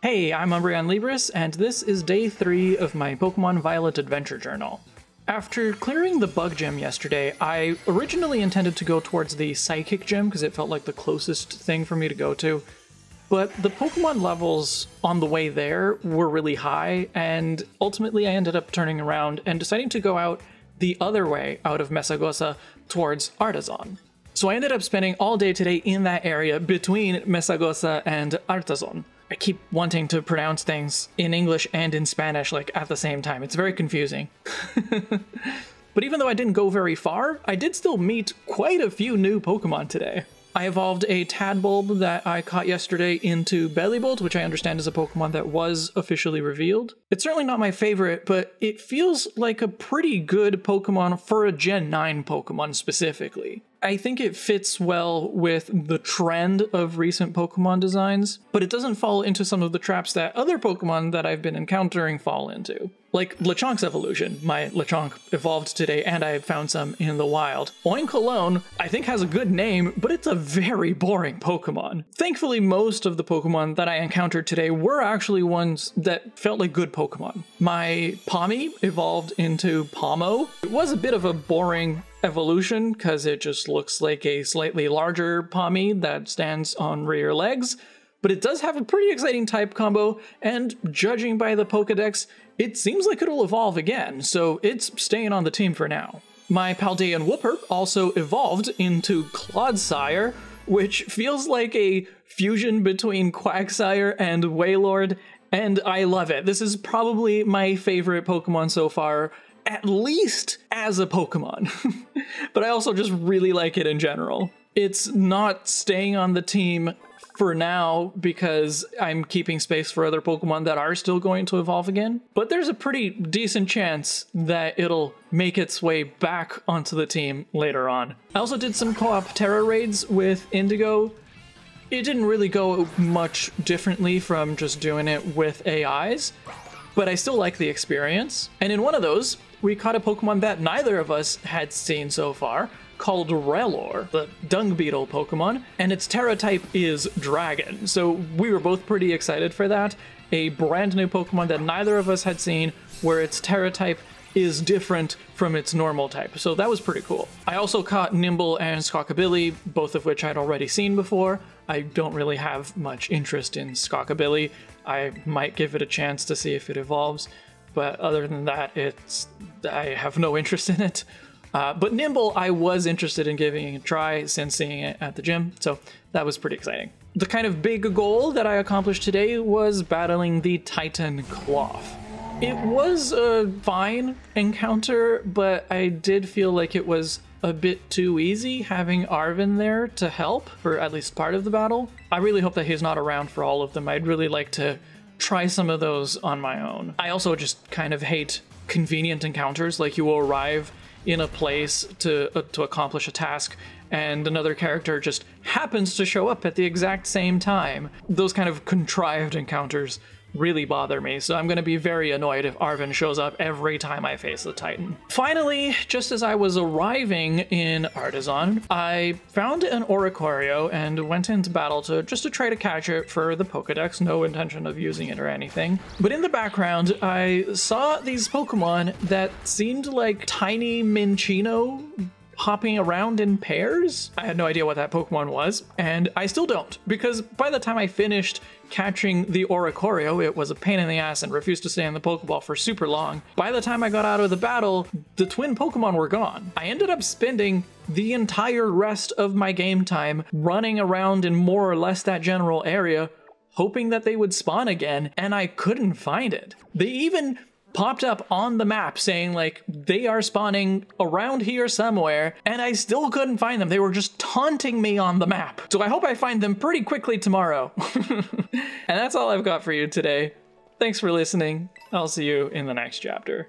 Hey, I'm Umbreon Libris, and this is day 3 of my Pokemon Violet Adventure Journal. After clearing the Bug Gym yesterday, I originally intended to go towards the Psychic Gym because it felt like the closest thing for me to go to, but the Pokemon levels on the way there were really high, and ultimately I ended up turning around and deciding to go out the other way out of Mesagoza towards Artazon. So I ended up spending all day today in that area between Mesagoza and Artazon. I keep wanting to pronounce things in English and in Spanish like at the same time. It's very confusing. But even though I didn't go very far, I did still meet quite a few new Pokemon today. I evolved a Tadbulb that I caught yesterday into Bellibolt, which I understand is a Pokemon that was officially revealed. It's certainly not my favorite, but it feels like a pretty good Pokemon for a Gen 9 Pokemon specifically. I think it fits well with the trend of recent Pokemon designs, but it doesn't fall into some of the traps that other Pokemon that I've been encountering fall into. Like Lechonk's evolution. My Lechonk evolved today and I found some in the wild. Oinkologne, I think, has a good name, but it's a very boring Pokemon. Thankfully, most of the Pokemon that I encountered today were actually ones that felt like good Pokemon. My Pawmi evolved into Pawmo. It was a bit of a boring evolution because it just looks like a slightly larger Pawmi that stands on rear legs, but it does have a pretty exciting type combo, and judging by the Pokedex, it seems like it'll evolve again, so it's staying on the team for now. My Paldean Wooper also evolved into Clodsire, which feels like a fusion between Quagsire and Wailord, and I love it. This is probably my favorite Pokemon so far, at least as a Pokemon. But I also just really like it in general. It's not staying on the team for now because I'm keeping space for other Pokemon that are still going to evolve again, but there's a pretty decent chance that it'll make its way back onto the team later on. I also did some co-op Terra raids with Indigo. It didn't really go much differently from just doing it with AIs, but I still like the experience. And in one of those, we caught a Pokemon that neither of us had seen so far, called Relor, the dung beetle Pokemon, and its Terra type is Dragon. So we were both pretty excited for that. A brand new Pokemon that neither of us had seen, where its Terra type is different from its normal type. So that was pretty cool. I also caught Nimble and Skockabilly, both of which I'd already seen before. I don't really have much interest in Skockabilly. I might give it a chance to see if it evolves, but other than that, I have no interest in it. But Nimble, I was interested in giving it a try since seeing it at the gym, so that was pretty exciting. The kind of big goal that I accomplished today was battling the Titan Klawf. It was a fine encounter, but I did feel like it was a bit too easy having Arven there to help for at least part of the battle. I really hope that he's not around for all of them. I'd really like to try some of those on my own. I also just kind of hate convenient encounters, like you will arrive in a place to accomplish a task and another character just happens to show up at the exact same time. Those kind of contrived encounters really bother me, so I'm going to be very annoyed if Arven shows up every time I face the Titan. Finally, just as I was arriving in Artazon, I found an Oricorio and went into battle just to try to catch it for the Pokedex, no intention of using it or anything. But in the background, I saw these Pokemon that seemed like tiny Minccino hopping around in pairs. I had no idea what that Pokemon was, and I still don't, because by the time I finished catching the Oricorio, it was a pain in the ass and refused to stay in the Pokeball for super long. By the time I got out of the battle, the twin Pokemon were gone. I ended up spending the entire rest of my game time running around in more or less that general area, hoping that they would spawn again, and I couldn't find it. They even popped up on the map saying like they are spawning around here somewhere, and I still couldn't find them. They were just taunting me on the map. So I hope I find them pretty quickly tomorrow. And that's all I've got for you today. Thanks for listening. I'll see you in the next chapter.